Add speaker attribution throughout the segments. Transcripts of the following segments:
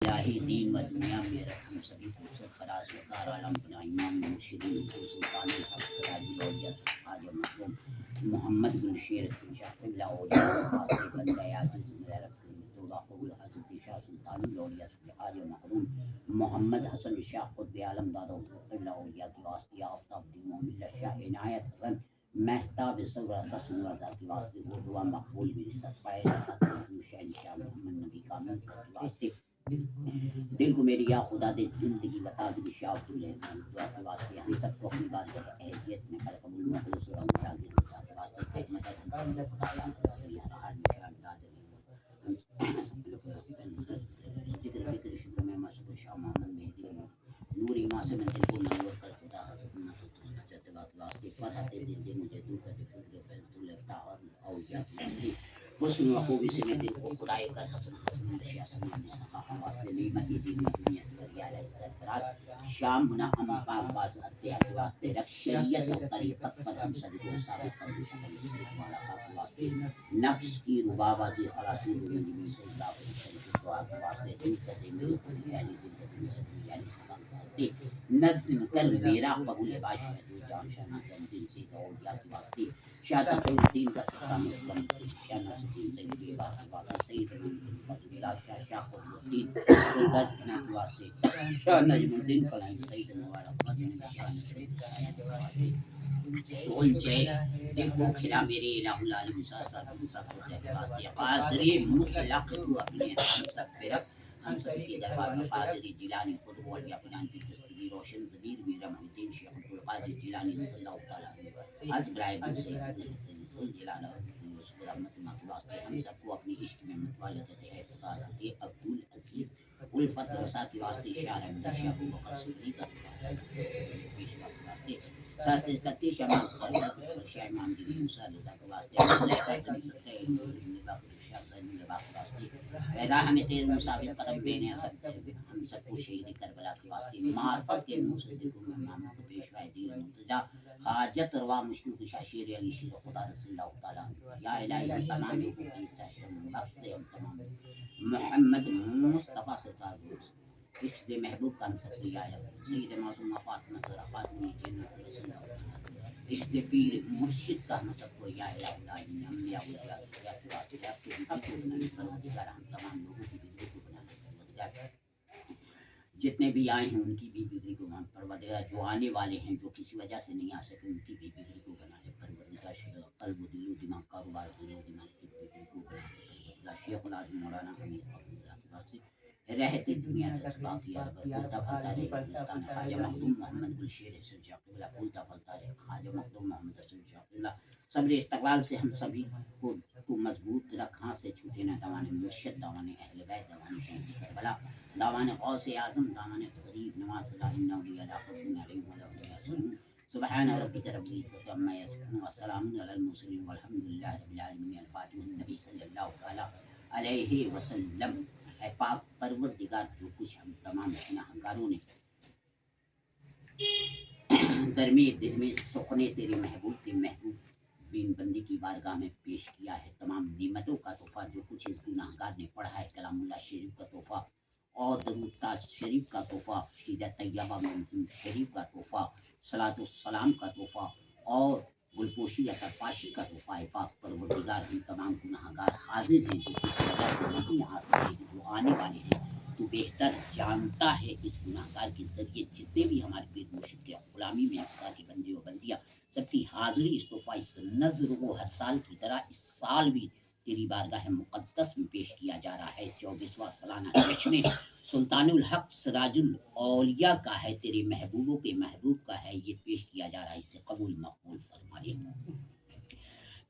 Speaker 1: الہی دین و دنیا میں ہم سبھی کو سرفراز سرکار عالم بنا امام مرشدین کو سلطان الحق سراج الاولیاء حاج مرحوم محمد بن شیر شاہ قبلہ اولیاء سے بن گیا جس میں توبہ قبول حضرت شاہ سلطان الاولیاء حاج مرحوم محمد حسن شاہ قطب عالم دادا قبلہ اولیاء کی واسطے آفتاب دین و ملت شاہ عنایت حسن مہتاب صبر قسم رضا کی واسطے وہ دعا مقبول بھی سفائے شاہ محمد نبی کامل کی واسطے دل کو میری یا خدا دے زندگی بتا دی شاہ عبداللہ دعا کے واسطے ہم سب کو اپنی بات کے اہلیت میں قبول مخلص اور امجاد دے دعا کے واسطے خدمت خدایا حال نشان داد ذکر فکر شکر میں مسعود شاہ محمد مہدی نور ایمان سے میں دل کو منور کر خدا حضرت مسعود واسطے فرحت دل دے مجھے دور کر فکر فیض اللہ اور اولیاء کی حسن و خوبی سے میں دل کو خدائے کر حسن حسن اشیاء سنان سخا واسطے نعمت دین دنیا سے علیہ سرفراز شام منا امپا باز اتیا کے واسطے رکھ شریعت و طریقت پر ہم سب کو ثابت کر شکل سے ملاقات واسطے نفس کی ربابازی خلاصی زندگی سے اللہ شریف دعا کے واسطے دل کر دے میرے کو یعنی دل کر دے سے یعنی سلام واسطے نظم کر میرا قبول باش ہے تو جان شاہ دین سے اولیاء کے واسطے شاہ تقی الدین کا سکتا مسلم شاہ نصرالدین زنگی بات سید فضل اللہ شاہ شاہ قطب الدین سلطان بنا کے واسطے شاہ نجم الدین فلاں سید مبارک مدن شاہ نصرالدین اونچے دل کو کھلا میرے الہ العالم سب کو سے واسطے قادری مطلق تو اپنے ہم سب پہ رکھ ہم سب کے دربار میں قادری جیلانی خود بول یا اپنا کی دستگی روشن ضمیر میرا الدین شیخ عبدالقادر جیلانی صلی اللہ تعالی از برائے سے جلالہ رحمت اللہ کے واسطے ہم سب کو اپنی عشق میں متوالد ہے خدا حضرت عبدال عزیز الفت رسا کے واسطے شاہ رحمت شاہ ابو بکر صدیق کا واسطے ساستے ستی شمال خالد شاہ امام دی موسیٰ رضا کے واسطے راہ میں تیز مسابق قدم بینے ہم سب کو شہید کربلا کے واسطے معرفت کے مصدق امام کو پیشوائے دین مرتضیٰ حاجت روا مشکل کشا شیر علی شیر خدا رسول اللہ تعالیٰ یا الہی ہم تمام لوگوں کی ساشر وقت ہم تمام محمد مصطفیٰ سرکار دوست عشق محبوب کا ہم سب کو یا الہی سید معصومہ فاطمہ زہرا خاتمی جنت رسول اللہ عشق پیر مرشد کا ہم سب کو یا الہی ہم یا خدا کے واسطے آپ کے بھی کو بنانے پروردگار ہم تمام لوگوں کی بھی کو بنانے پروردگار جتنے بھی آئے ہیں ان کی بھی بگڑی کو ہم پروردگار جو آنے والے ہیں جو کسی وجہ سے نہیں آ سکے ان کی بھی بگڑی کو بنا دے پروردگار قلب و دل و دماغ کاروبار دل و دماغ کی بگڑی کو بنا دے پروردگار شیخ العظم مولانا امیر سے رہتے دنیا تک باقی پھولتا پھلتا رہے ہندوستان خواجہ مخدوم محمد گلشیر حسن شاہ قبلہ پھولتا پھلتا رہے خواجہ مخدوم محمد حسن شاہ قبلہ صبر استقلال سے ہم سبھی کو مضبوط رکھ ہاتھ سے چھوٹے نہ دوانے مرشد دوانے اہل بیت دوانے شہید کربلا دوانے غوث اعظم دوانے غریب نواز اللہ انہ لا خوف علیہم ولا هم يحزنون سبحان ربک رب العزة عما یصفون وسلام علی المرسلین والحمد للہ رب العالمین الفاتحہ النبی صلی اللہ تعالی علیہ وسلم اے پاک پروردگار جو کچھ ہم تمام گناہگاروں نے گرمی دل میں سخنے تیرے محبوب کے محبوب بین بندی کی بارگاہ میں پیش کیا ہے تمام نعمتوں کا تحفہ جو کچھ اس گناہگار نے پڑھا ہے کلام اللہ شریف کا تحفہ اور درود تاج شریف کا تحفہ سیرت طیبہ میں شریف کا تحفہ صلاۃ السلام کا تحفہ اور گلپوشی یا ترپاشی کا تحفہ پاک پروردگار ہم تمام گناہگار حاضر ہیں جو کسی وجہ سے نہیں آ سکتے جو آنے والے ہیں تو بہتر جانتا ہے اس گناہگار کے ذریعے جتنے بھی ہمارے پیر مرشد کے غلامی میں خدا کے بندے و بندیاں سب کی حاضری اس تحفہ اس نظر کو ہر سال کی طرح اس سال بھی تیری بارگاہ مقدس میں پیش کیا جا رہا ہے 24واں سالانہ جشن سلطان الحق سراج الاولیاء کا ہے تیرے محبوبوں کے محبوب کا ہے یہ پیش کیا جا رہا ہے اسے قبول مقبول فرما لے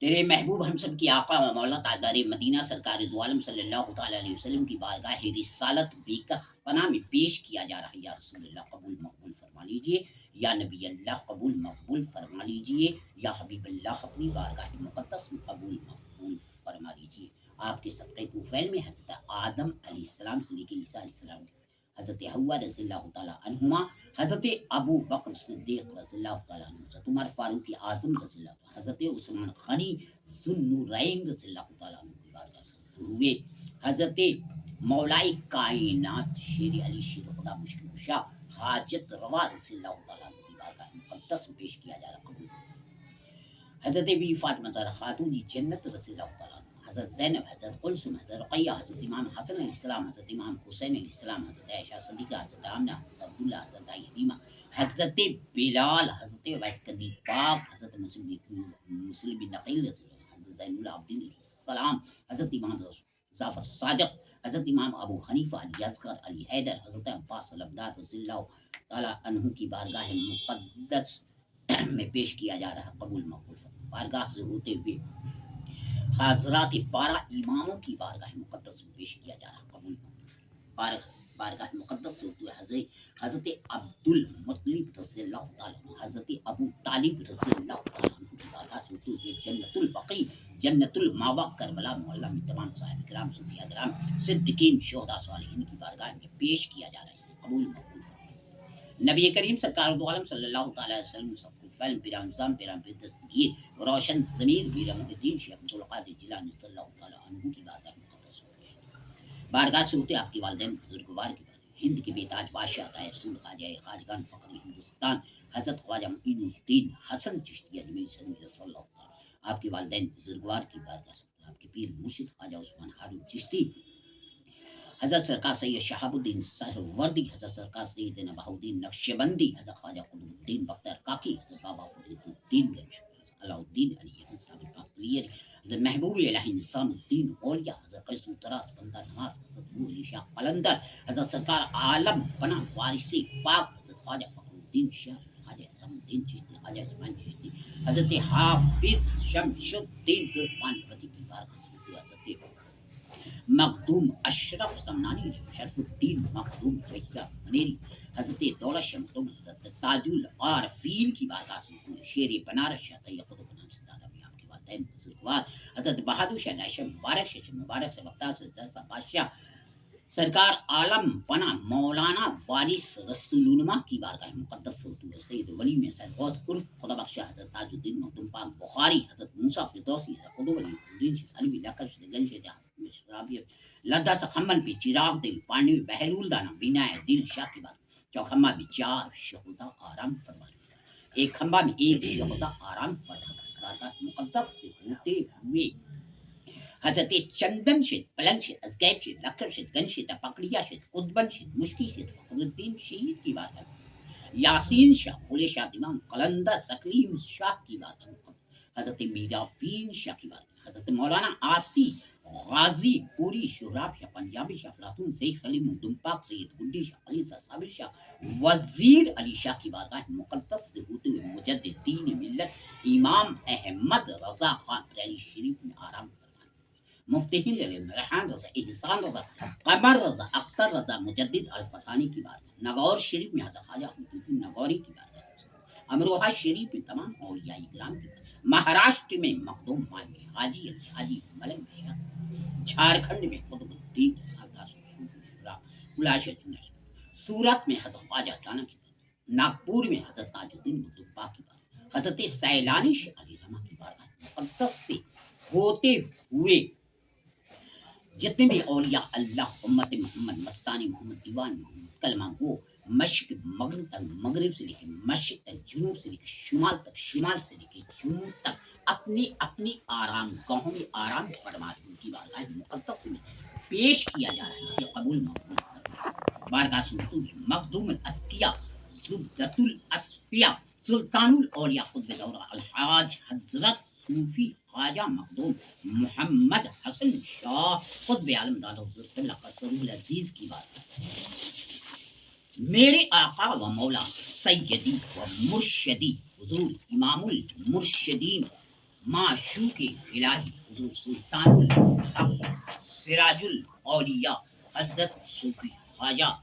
Speaker 1: تیرے محبوب ہم سب کی آقا و مولا تاجدار مدینہ سرکار دو عالم صلی اللہ تعالی علیہ وسلم کی بارگاہ رسالت بیکس پناہ میں پیش کیا جا رہا ہے یا رسول اللہ قبول مقبول فرما لیجئے یا نبی اللہ قبول مقبول فرما لیجئے یا حبیب اللہ اپنی بارگاہ مقدس میں قبول مقبول فرما لیجئے آپ کے صدقے طوفیل میں حضرت آدم علیہ السلام سے لے کے عیسیٰ علیہ السلام حضرت حوا رضی اللہ تعالیٰ عنہما حضرت ابو بکر صدیق رضی اللہ تعالیٰ عنہ حضرت عمر فاروق اعظم رضی اللہ تعالیٰ حضرت عثمان غنی ذو النورین رضی اللہ تعالیٰ عنہ کی بارگاہ سے ہوئے حضرت مولائی کائنات شیر علی شیر خدا مشکل کشا حاجت روا رضی اللہ تعالیٰ عنہ کی بارگاہ مقدس میں پیش کیا جا رہا قبول۔ حضرت بی فاطمہ زہرا خاتون جنت رضی اللہ تعالیٰ عنہ، حضرت زینب، حضرت کلثوم، حضرت رقیہ، حضرت امام حسن علیہ السلام، حضرت امام حسین علیہ السلام، حضرت عائشہ صدیقہ، حضرت آمنہ، حضرت عبداللہ، حضرت حلیمہ، حضرت بلال، حضرت عبیس کنی پاک، حضرت مسلم بن نقیل رضی اللہ عنہ، حضرت زین العابدین علیہ السلام، حضرت امام جعفر صادق، حضرت امام ابو حنیفہ، علی اصغر، علی حیدر، حضرت عباس علمدار رضی اللہ تعالیٰ عنہ کی بارگاہ مقدس میں پیش کیا جا رہا قبول مقبول فرما۔ بارگاہ سے ہوتے ہوئے حضرات 12 اماموں کی بارگاہ مقدس میں پیش کیا جا رہا قبول مقبول۔ بارگاہ مقدس سے ہوتے ہوئے حضرت عبد المطلب رضی اللہ تعالیٰ عنہ، حضرت ابو طالب رضی اللہ تعالیٰ عنہ کی بارگاہ سے ہوتے ہوئے جنت البقیع، جنت الماوا، کربلا معلیٰ میں تمام صاحب کرام، صوفیاء کرام، صدیقین، شہداء، صالحین کی بارگاہ میں پیش کیا جا رہا ہے، اسے قبول مقبول فرما۔ نبی کریم سرکار دو عالم صلی اللہ تعالیٰ علیہ وسلم سب کچھ فعلم پیرا نظام پیرا پہ دستگیر روشن ضمیر پیر محی الدین شیخ عبدالقادر جیلانی صلی اللہ تعالیٰ عنہ کی بارگاہ مقدس ہوتے بارگاہ سے ہوتے آپ کے والدین بزرگوار کی بارگاہ ہند کے بیتاج بادشاہ طاہر رسول خواجہ خواجگان فقر ہندوستان حضرت خواجہ معین الدین حسن چشتی اجمیری صلی اللہ تعالیٰ، آپ کے والدین بزرگوار کی بارگاہ سے آپ کے پیر مرشد خواجہ عثمان ہارون چشتی، حضرت سرکار سید شہاب الدین سہروردی، حضرت سرکار سیدنا بہاؤالدین نقشبندی، حضرت خواجہ قطب الدین بختیار کاکی، حضرت بابا فرید الدین گنج، علاء الدین علی احمد صاحب پاک پلیری، حضرت محبوب الہی نظام الدین اولیاء، حضرت قیس الطراز بندہ نواز، حضرت ابو علی شاہ قلندر، حضرت سرکار عالم پناہ وارثی پاک، حضرت خواجہ فخر الدین شاہ، خواجہ اسلام الدین چشتی، خواجہ عثمان چشتی، حضرت حافظ شمس الدین ترکمان پتی کی بارگاہ سے حضرت مخدوم اشرف سمنانی، شرف الدین مخدوم رحیہ منیری، حضرت دولت شمتم، حضرت تاج العارفین کی بارگاہ سے شیر بنارس شاہ طیب قطب نام سے دادا میں آپ کے والدین بزرگوار، حضرت بہادر شاہ نائشہ مبارک شاہ مبارک سے بختیار سے جلسہ بادشاہ سرکار عالم پناہ مولانا وارث رسولنما کی بارگاہ مقدس ہوتے ہوئے سید ولی میں سید غوث عرف خدا بخشہ حضرت تاج الدین مخدوم پاک بخاری، حضرت موسیٰ فردوسی، حضرت قطب علی الدین علوی لکش گنج حسن شرابی لدہ سخمن پہ چراغ دل پانی بہلول دانا بینا دل شاہ کی بات چوکھمبا میں 4 شہدا آرام فرما، ایک کھمبا میں 1 شہدا آرام فرما، بارگاہ مقدس سے ہوتے ہوئے حضرت چندن شد، پلنگ شد، ازگیب شد، لکھر شد، گن شد، پکڑیا شد، قطبن شد، مشکی شد، فخر الدین شہید کی بات ہے، یاسین شاہ، بھولے شاہ امام قلندر سکلیم شاہ کی بات ہے، حضرت میرافین شاہ کی بات ہے، حضرت مولانا آسی غازی پوری شہراب شاہ پنجابی شاہ فلاطون شیخ سلیم مخدوم پاک سید گڈی شاہ علی شاہ صابر شاہ وزیر علی شاہ کی بارگاہ مقدس سے ہوتے ہوئے مجدد دین ملت امام احمد رضا خان بریلی شریف میں آرام مفتی ہند ریحان رضا، احسان رضا، قمر رضا، اختر رضا مجدد الفسانی کی بات ہے، نگور شریف میں حضرت خواجہ احمد الدین نگوری کی بات ہے، امروہہ شریف میں تمام اولیاء کرام کی بات ہے، مہاراشٹر میں مخدوم مالوی حاجی علی حاجی ملنگ شاہ، جھارکھنڈ میں قطب الدین سالدار سورت میں حضرت خواجہ دانا کی بات ہے، ناگپور میں حضرت تاج الدین مخدوم پاک کی بات ہے، حضرت سیلانی شاہ علی رحمہ کی بارگاہ مقدس سے ہوتے ہوئے جتنے بھی اولیاء اللہ امت محمد مستانی محمد دیوان محمد کلمہ گو مشرق مغرب تک، مغرب سے لے کے مشرق تک، جنوب سے لے کے شمال تک، شمال سے لے کے جنوب تک اپنی اپنی آرام گاہوں میں آرام فرما رہے ان کی بارگاہ مقدس میں پیش کیا جا رہا ہے، اسے قبول مقبول بارگاہ سنتو مخدوم الاسقیاء زبدۃ الاسفیاء سلطان الاولیاء قطب دورہ الحاج حضرت صوفی خواجہ مخدوم محمد حسن شاہ قطب عالم دادا حضرت اللہ قصر العزیز کی بات، میرے آقا و مولا سیدی و مرشدی حضور امام المرشدین معشوق الہی حضور سلطان الحق سراج الاولیاء حضرت صوفی خواجہ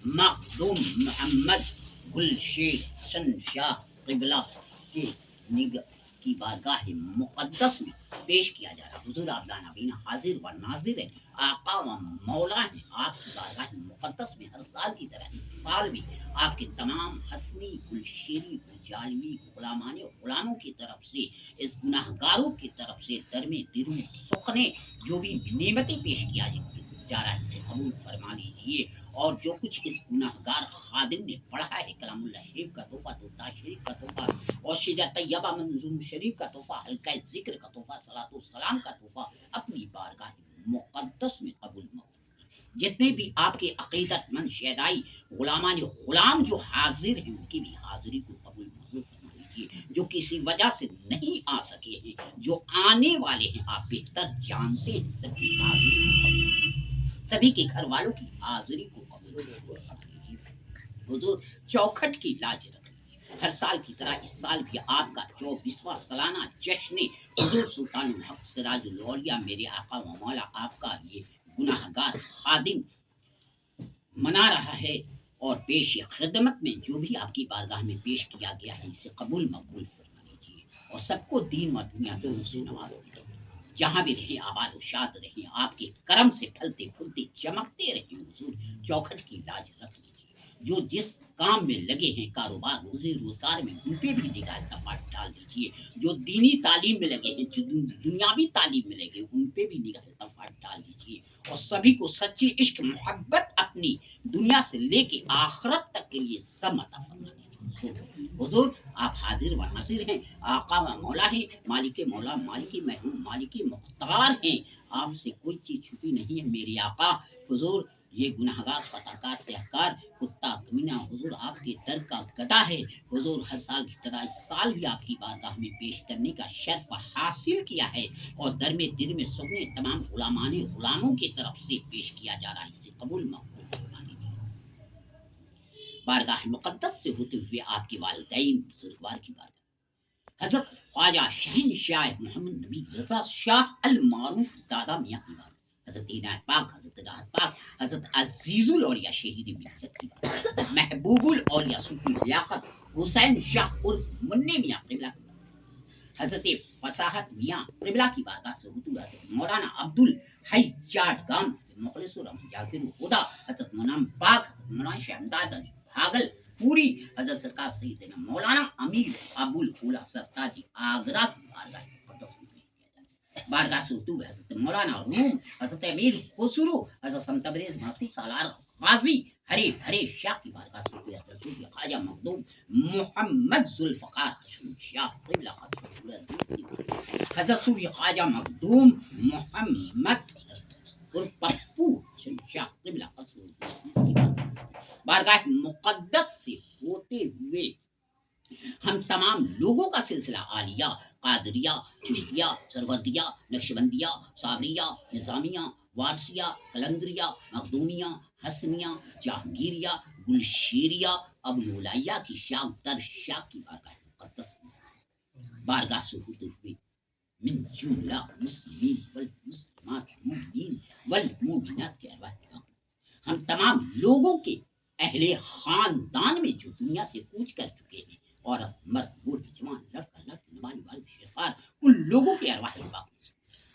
Speaker 1: مخدوم محمد گل شیخ حسن شاہ قبلہ کے کی بارگاہ مقدس میں پیش کیا جا رہا، حضور آپ نابینا حاضر و ناظر ہے، آقا و مولا ہے، آپ کی بارگاہ مقدس میں ہر سال کی طرح اس سال بھی آپ کے تمام حسنی گلشیری جالمی غلامان غلاموں کی طرف سے اس گناہ گاروں کی طرف سے درمے دروں سخنے جو بھی نعمتیں پیش کیا جائیں جا رہا ہے اسے قبول فرما لیجیے، اور جو کچھ اس گناہگار خادم نے پڑھا ہے کلام اللہ شریف کا تحفہ، درود شریف کا تحفہ، اور شجاع طیبہ منظوم شریف کا تحفہ، حلقہ ذکر کا تحفہ، صلاۃ السلام کا تحفہ اپنی بارگاہ مقدس میں قبول جتنے بھی آپ کے عقیدت مند شیدائی غلامان غلام جو حاضر ہیں ان کی بھی حاضری کو قبول منظور فرما لیجیے، جو کسی وجہ سے نہیں آ سکے ہیں، جو آنے والے ہیں آپ بہتر جانتے ہیں، سب کی حاضری کو قبول، سبھی کے گھر والوں کی حاضری کو قبول فرما لیجیے۔ حضور چوکھٹ کی لاج رکھ لیجیے، ہر سال کی طرح اس سال بھی آپ کا 24واں سالانہ جشن حضور سلطان الحق سراج الاولیاء میرے آقا و مولا آپ کا یہ گناہگار خادم منا رہا ہے، اور پیش خدمت میں جو بھی آپ کی بارگاہ میں پیش کیا گیا ہے اسے قبول مقبول فرما لیجیے، اور سب کو دین و دنیا دونوں سے نواز دیجیے، جہاں بھی رہیں آباد و شاد رہیں، آپ کے کرم سے پھلتے پھولتے چمکتے رہیں۔ حضور چوکھٹ کی لاج رکھ لیجیے، جو جس کام میں لگے ہیں کاروبار روزی روزگار میں ان پہ بھی نگاہ تفاٹ ڈال دیجیے، جو دینی تعلیم میں لگے ہیں، جو دنیاوی تعلیم میں لگے ان پہ بھی نگاہ تفاٹ ڈال دیجیے، اور سبھی کو سچی عشق محبت اپنی دنیا سے لے کے آخرت تک کے لیے سب عطا فرما دیجیے۔ حضور آپ حاضر و ناظر ہیں، آقا و مولا ہیں، مالک مولا، مالک محبوب، مالک مختار ہیں، آپ سے کوئی چیز چھپی نہیں ہے میری آقا۔ حضور یہ گناہگار خطاکار سیاہکار کتا کمینہ حضور آپ کے در کا گدا ہے، حضور ہر سال کی طرح اس سال بھی آپ کی بارگاہ میں پیش کرنے کا شرف حاصل کیا ہے، اور در میں دل میں سبنے تمام غلاموں کی طرف سے پیش کیا جا رہا ہے، اسے قبول مقبول فرما لیجیے۔ بارگاہ مقدس سے ہوتے ہوئے آپ کے والدین بزرگوار کی بارگاہ حضرت خواجہ شہنشاہ محمد نبی رضا شاہ المعروف دادا میاں کی بارگاہ، حضرت عنایت پاک، حضرت راحت پاک، حضرت عزیز الاولیاء شہید ملت کی بارگاہ، محبوب الاولیاء صوفی لیاقت حسین شاہ عرف منی میاں قبلہ کی بارگاہ، حضرت فصاحت میاں قبلہ کی بارگاہ سے ہوتے ہوئے حضرت مولانا عبد الحی چاٹگام مخلص الرحمن جاکر خدا، حضرت منام پاک، حضرت مولانا شاہ امداد علی بھاگل پوری، حضرت سرکار سیدنا مولانا امیر ابو الخلا سرتاجی آگرہ کی بارگاہ مقدس میں پیش کیا جاتا ہے۔ بارگاہ سے ہوتے ہوئے حضرت مولانا روم، حضرت امیر خسرو، حضرت سمتبریز محسوس سالار غازی ہری ہری شاہ کی بارگاہ سے ہوتے ہوئے حضرت صوفی خواجہ مخدوم محمد ذوالفقار حشم شاہ قبلہ حضرت صوفی خواجہ مخدوم محمد پپو شاہ قبلہ بارگاہ مقدس سے ہوتے ہوئے ہم تمام لوگوں کا سلسلہ عالیہ، قادریہ، چشتیہ، سروردیہ، نقشبندیہ، صابریہ، نظامیہ، وارثیہ، کلندریہ، مخدومیہ، حسنیہ، جہانگیریہ، گلشیریہ، ابوالولائیہ کی شاہ در شاہ کی بارگاہ مقدس بارگاہ سے ہوتے ہوئے من جملہ مسلمین والمسلمات المؤمنین والمؤمنات کے ارواح ہم تمام لوگوں کے اہل خاندان میں جو دنیا سے کوچ کر چکے ہیں، عورت مرد بوڑھ جوان لڑکا لڑکی نوانی والد شیخار، ان لوگوں کے ارواح باقی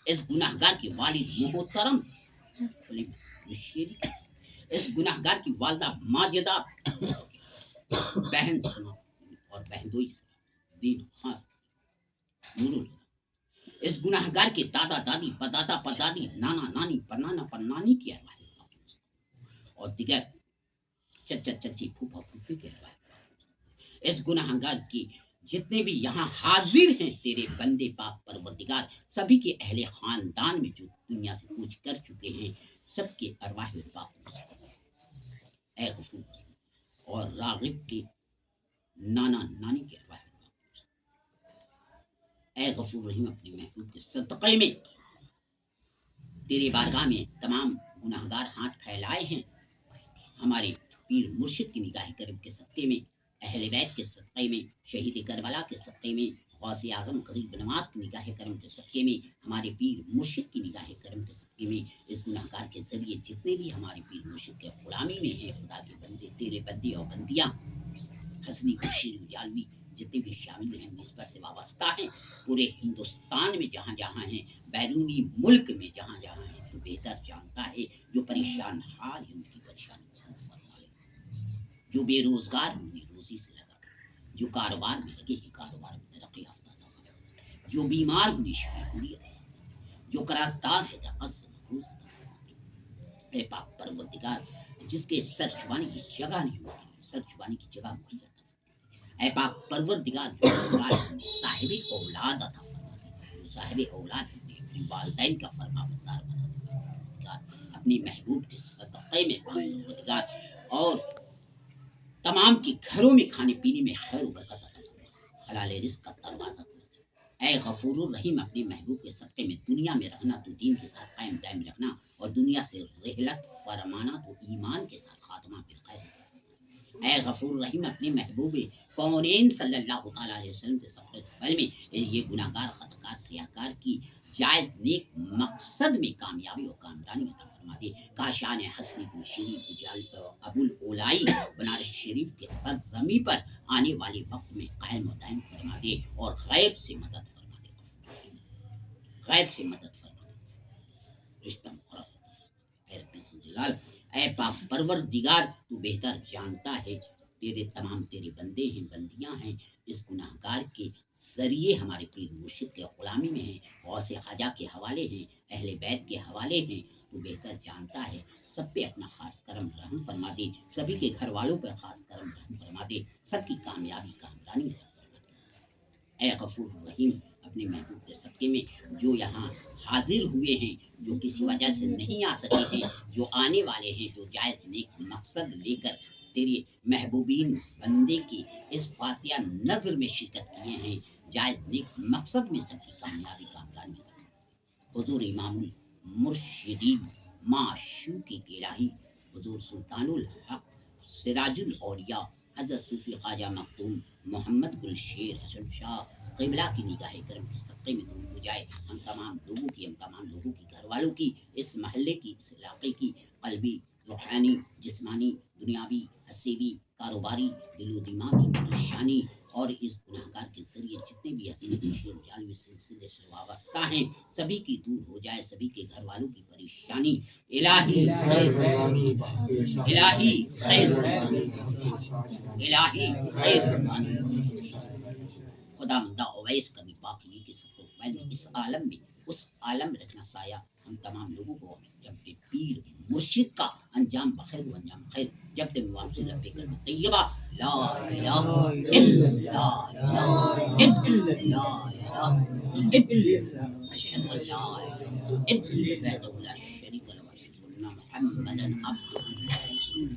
Speaker 1: اس گناہگار کے والد محترم اس گناہگار کی والدہ ماجدہ بہن اور بہنوئی دین خان نور، اس گناہگار کے دادا دادی پدادا پدادی نانا نانی پنانا پنانی کی ارواح اور دیگر چچا چچی پھوپھا پھوپھی کے ارواح اس گناہگار کی جتنے بھی یہاں حاضر ہیں تیرے بندے پاک پروردگار سبھی کے اہل خاندان میں جو دنیا سے کوچ کر چکے ہیں سب کے ارواح پاک اے غفور، اور راغب کے نانا نانی کے ارواح اے غفور رحیم اپنے محبوب کے صدقے میں تیرے بارگاہ میں تمام گناہگار ہاتھ پھیلائے ہیں، ہمارے پیر مرشد کی نگاہ کرم کے صدقے میں، اہل بیت کے صدقے میں، شہید کربلا کے صدقے میں، غوث اعظم غریب نواز کی نگاہ کرم کے صدقے میں، ہمارے پیر مرشد کی نگاہ کرم کے صدقے میں، اس گناہگار کے ذریعے جتنے بھی ہمارے پیر مرشد کے غلامی میں ہیں خدا کے بندے تیرے بندے اور بندیاں حسنی بشیر جالوی جتنے بھی شامل ہیں نسبت سے وابستہ ہیں پورے ہندوستان میں جہاں جہاں ہیں، بیرونی ملک میں جہاں جہاں ہیں، جو بہتر جانتا ہے، جو پریشان حال ہے ان کی پریشانی جو بے روزگار انہیں روزی سے لگا، جو کاروبار میں لگے ہیں کاروبار میں ترقی یافتہ، جو بیمار انہیں شفا ہوئی، جو قرضدار ہے قرض سے محفوظ، اے پاک پروردگار جس کے سر چھپانے کی جگہ نہیں ہوتی، سر چھپانے کی جگہ مہیا عطا فرما۔ اے پاک پروردگار جو صاحب اولاد عطا فرما دے، جو صاحب اولاد ہوتے اپنے والدین کا فرما بردار بنا دے پروردگار، اپنی محبوب کے صدقے میں پاک پروردگار، اور تمام کے گھروں میں کھانے پینے میں خیر و برکت عطا فرما، حلال رزق کا دروازہ کھول دے۔ اے غفور الرحیم اپنے محبوب کے صدقے میں دنیا میں رہنا تو دین کے ساتھ قائم دائم رکھنا، اور دنیا سے رحلت فرمانا تو ایمان کے ساتھ خاتمہ بالخیر عطا فرما۔ اے غفور الرحیم اپنے محبوب کونین صلی اللہ تعالیٰ علیہ وسلم کے صدقے فعل میں یہ گناہگار خطاکار سیاہکار کی جائز نیک مقصد میں کامیابی اور کامرانی عطا فرما دے۔ کاشان حسنی کو شریف ابو الاولائی بنارس شریف کے سرزمین پر آنے والے وقت میں قائم و دائم فرما دے، اور غیب سے مدد فرما دے، غیب سے مدد فرما دے، رشتہ مقرر عطا فرما دے۔ اے رب جلال، اے پاک پروردگار تو بہتر جانتا ہے، تیرے تمام تیرے بندے ہیں بندیاں ہیں، اس گناہگار کے ذریعے ہمارے پیر مرشد کے غلامی میں ہیں، غوث خواجہ کے حوالے ہیں، اہل بیت کے حوالے ہیں، تو بہتر جانتا ہے، سب پہ اپنا خاص کرم رحم فرما دے، سبھی کے گھر والوں پہ خاص کرم رحم فرما دے، سب کی کامیابی کامرانی عطا فرما دے۔ اے غفور الرحیم اپنے محبوب کے صدقے میں جو یہاں حاضر ہوئے ہیں، جو کسی وجہ سے نہیں آ سکے ہیں، جو آنے والے ہیں، جو جائز نیک مقصد لے کر تیرے محبوبین بندے کی اس فاتحہ نظر میں شرکت کیے ہیں، جائز نیک مقصد میں سب کی کامیابی کامرانی عطا فرما دے۔ حضور امام المرشدین معشوق الہی حضور سلطان الحق سراج الاولیاء حضرت صوفی خواجہ مختوم محمد گل شیر حسن شاہ قبلہ کی نگاہ کرم کے صدقے میں دور ہو جائے، ہم تمام لوگوں کی، ہم تمام لوگوں کی، گھر والوں کی، اس محلے کی، اس علاقے کی، قلبی روحانی جسمانی دنیاوی حسیبی کاروباری دل و دماغ کی پریشانی، اور اس گناہگار کے ذریعے جتنے بھی حسین جالوی سلسلے سے وابستہ ہیں سبھی کی دور ہو جائے، سبھی کے گھر والوں کی پریشانی الہی خیر، الہی خیر، الہی خیر، خدا مندہ اویس کبھی پاکی کے سب کو فیل اس عالم میں اس عالم میں رکھنا سایہ ہم تمام لوگوں کو، جب پیر مرشد کا انجام بخیر و انجام خیر، جب تک واپسی لبے کلمہ طیبہ لا الہ الا اللہ، لا الہ الا اللہ، اشہد ان لا الہ الا اللہ وحدہ لا شریک لہ، واشہد ان محمدا عبدہ ورسولہ۔